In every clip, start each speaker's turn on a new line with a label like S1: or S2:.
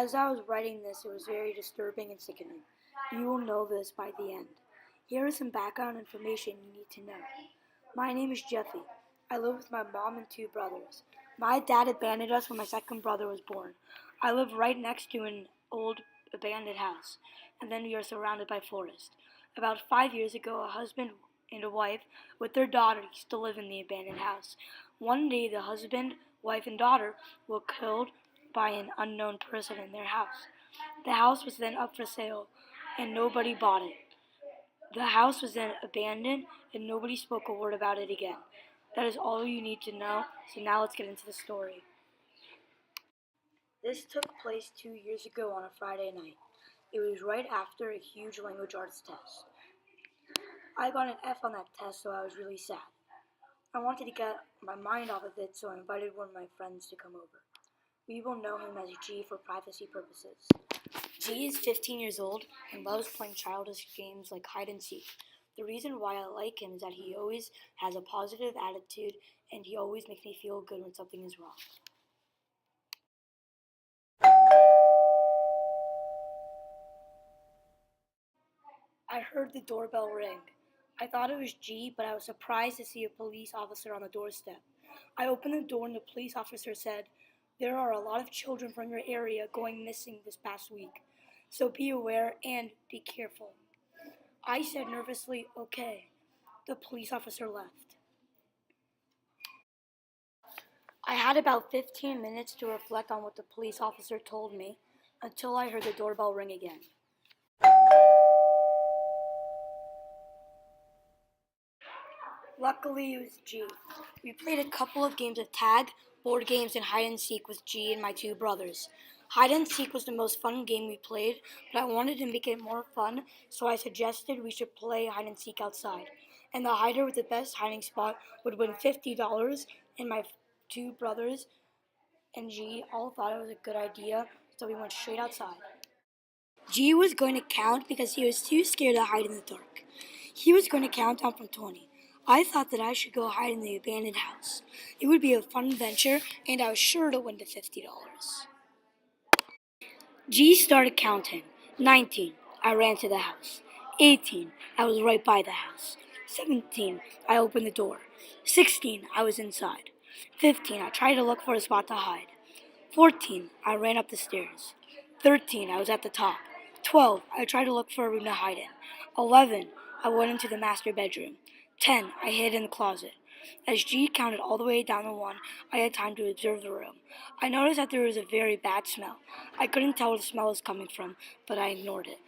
S1: As I was writing this, it was very disturbing and sickening. You will know this by the end. Here is some background information you need to know. My name is Jeffy. I live with my mom and two brothers. My dad abandoned us when my second brother was born. I live right next to an old abandoned house, and then we are surrounded by forest. About 5 years ago, a husband and a wife with their daughter used to live in the abandoned house. One day, the husband, wife, and daughter were killed by an unknown person in their house. The house was then up for sale, and nobody bought it. The house was then abandoned, and nobody spoke a word about it again. That is all you need to know, so now let's get into the story. This took place 2 years ago on a Friday night. It was right after a huge language arts test. I got an F on that test, so I was really sad. I wanted to get my mind off of it, so I invited one of my friends to come over. We will know him as G for privacy purposes. G is 15 years old and loves playing childish games like hide and seek. The reason why I like him is that he always has a positive attitude and he always makes me feel good when something is wrong. I heard the doorbell ring. I thought it was G, but I was surprised to see a police officer on the doorstep. I opened the door and the police officer said, "There are a lot of children from your area going missing this past week, so be aware and be careful." I said nervously, "Okay." The police officer left. I had about 15 minutes to reflect on what the police officer told me until I heard the doorbell ring again. Luckily, it was G. We played a couple of games of tag, board games, and hide and seek with G and my two brothers. Hide and seek was the most fun game we played, but I wanted to make it more fun, so I suggested we should play hide and seek outside. And the hider with the best hiding spot would win $50, and my two brothers and G all thought it was a good idea, so we went straight outside. G was going to count because he was too scared to hide in the dark. He was going to count down from 20. I thought that I should go hide in the abandoned house. It would be a fun adventure, and I was sure to win the $50. G started counting. 19. I ran to the house. 18. I was right by the house. 17. I opened the door. 16. I was inside. 15. I tried to look for a spot to hide. 14. I ran up the stairs. 13. I was at the top. 12. I tried to look for a room to hide in. 11. I went into the master bedroom. 10. I hid in the closet. As G counted all the way down to 1, I had time to observe the room. I noticed that there was a very bad smell. I couldn't tell where the smell was coming from, but I ignored it.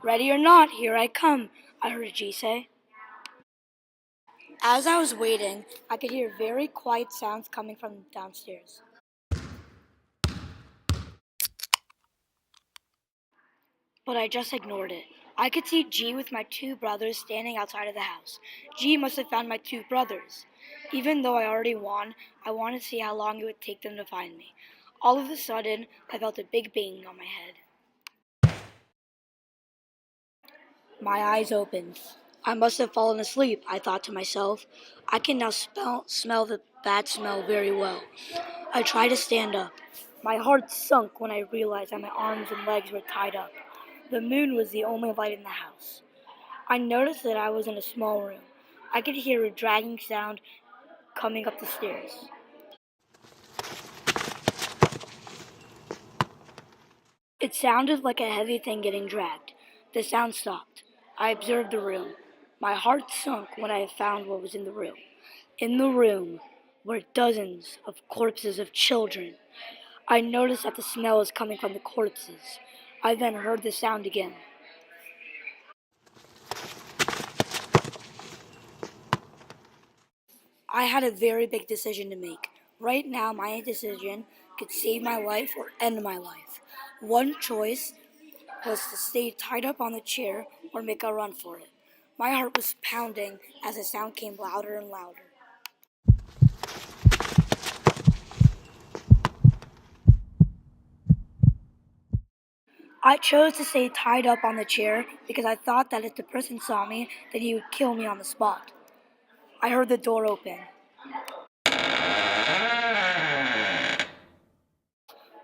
S1: "Ready or not, here I come," I heard G say. As I was waiting, I could hear very quiet sounds coming from downstairs. But I just ignored it. I could see G with my two brothers standing outside of the house. G must have found my two brothers. Even though I already won, I wanted to see how long it would take them to find me. All of a sudden, I felt a big bang on my head. My eyes opened. I must have fallen asleep, I thought to myself. I can now smell the bad smell very well. I tried to stand up. My heart sunk when I realized that my arms and legs were tied up. The moon was the only light in the house. I noticed that I was in a small room. I could hear a dragging sound coming up the stairs. It sounded like a heavy thing getting dragged. The sound stopped. I observed the room. My heart sunk when I found what was in the room. In the room were dozens of corpses of children. I noticed that the smell was coming from the corpses. I then heard the sound again. I had a very big decision to make. Right now, my decision could save my life or end my life. One choice was to stay tied up on the chair or make a run for it. My heart was pounding as the sound came louder and louder. I chose to stay tied up on the chair because I thought that if the person saw me, then he would kill me on the spot. I heard the door open.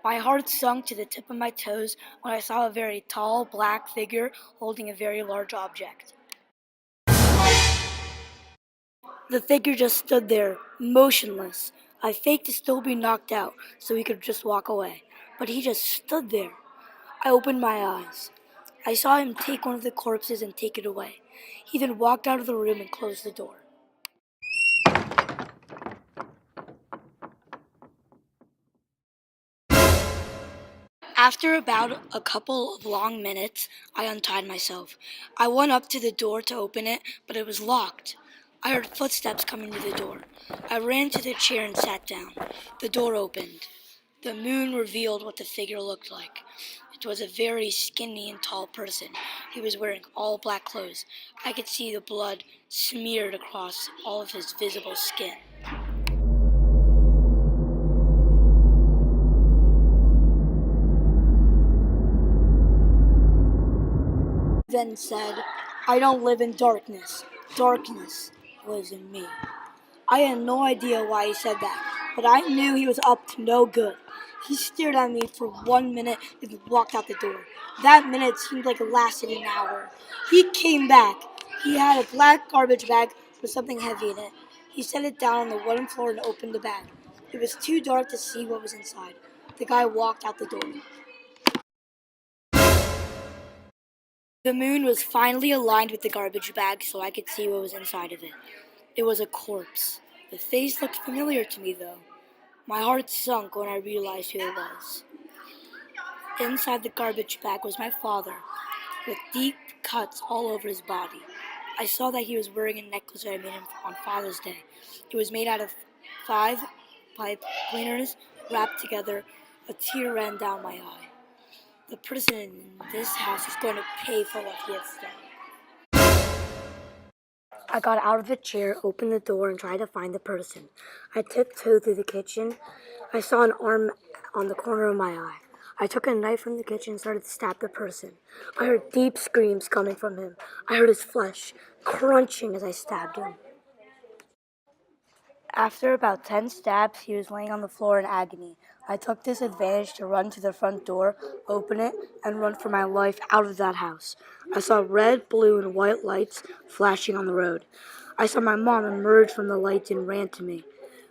S1: My heart sunk to the tip of my toes when I saw a very tall, black figure holding a very large object. The figure just stood there, motionless. I faked to still be knocked out so he could just walk away, but he just stood there. I opened my eyes. I saw him take one of the corpses and take it away. He then walked out of the room and closed the door. After about a couple of long minutes, I untied myself. I went up to the door to open it, but it was locked. I heard footsteps coming to the door. I ran to the chair and sat down. The door opened. The moon revealed what the figure looked like. It was a very skinny and tall person. He was wearing all black clothes. I could see the blood smeared across all of his visible skin. Then said, "I don't live in darkness. Darkness lives in me." I had no idea why he said that, but I knew he was up to no good. He stared at me for 1 minute and walked out the door. That minute seemed like it lasted an hour. He came back. He had a black garbage bag with something heavy in it. He set it down on the wooden floor and opened the bag. It was too dark to see what was inside. The guy walked out the door. The moon was finally aligned with the garbage bag so I could see what was inside of it. It was a corpse. The face looked familiar to me, though. My heart sunk when I realized who it was. Inside the garbage bag was my father, with deep cuts all over his body. I saw that he was wearing a necklace that I made him on Father's Day. It was made out of 5 pipe cleaners wrapped together. A tear ran down my eye. The person in this house is going to pay for what he has done. I got out of the chair, opened the door, and tried to find the person. I tiptoed through the kitchen. I saw an arm on the corner of my eye. I took a knife from the kitchen and started to stab the person. I heard deep screams coming from him. I heard his flesh crunching as I stabbed him. After about 10 stabs, he was laying on the floor in agony. I took this advantage to run to the front door, open it, and run for my life out of that house. I saw red, blue, and white lights flashing on the road. I saw my mom emerge from the lights and ran to me.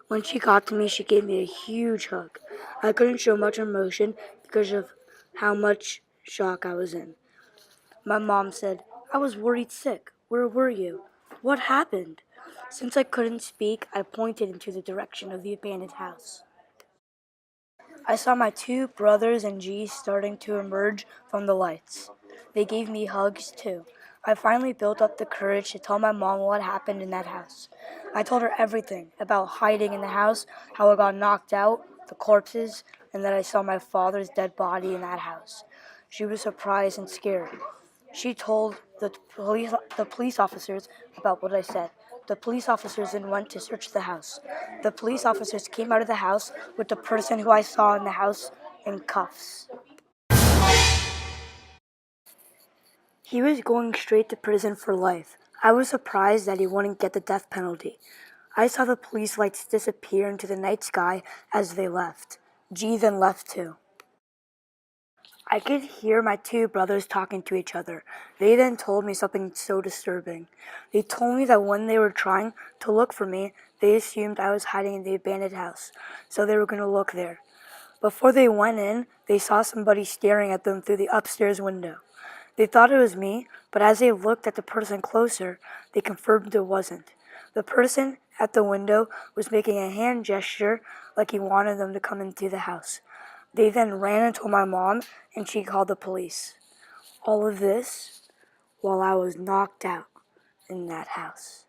S1: When she got to me, she gave me a huge hug. I couldn't show much emotion because of how much shock I was in. My mom said, "I was worried sick. Where were you? What happened?" Since I couldn't speak, I pointed into the direction of the abandoned house. I saw my 2 brothers and G starting to emerge from the lights. They gave me hugs too. I finally built up the courage to tell my mom what happened in that house. I told her everything about hiding in the house, how I got knocked out, the corpses, and that I saw my father's dead body in that house. She was surprised and scared. She told the police officers about what I said. The police officers then went to search the house. The police officers came out of the house with the person who I saw in the house in cuffs. He was going straight to prison for life. I was surprised that he wouldn't get the death penalty. I saw the police lights disappear into the night sky as they left. G then left too. I could hear my 2 brothers talking to each other. They then told me something so disturbing. They told me that when they were trying to look for me, they assumed I was hiding in the abandoned house, so they were going to look there. Before they went in, they saw somebody staring at them through the upstairs window. They thought it was me, but as they looked at the person closer, they confirmed it wasn't. The person at the window was making a hand gesture like he wanted them to come into the house. They then ran and told my mom, and she called the police. All of this while I was knocked out in that house.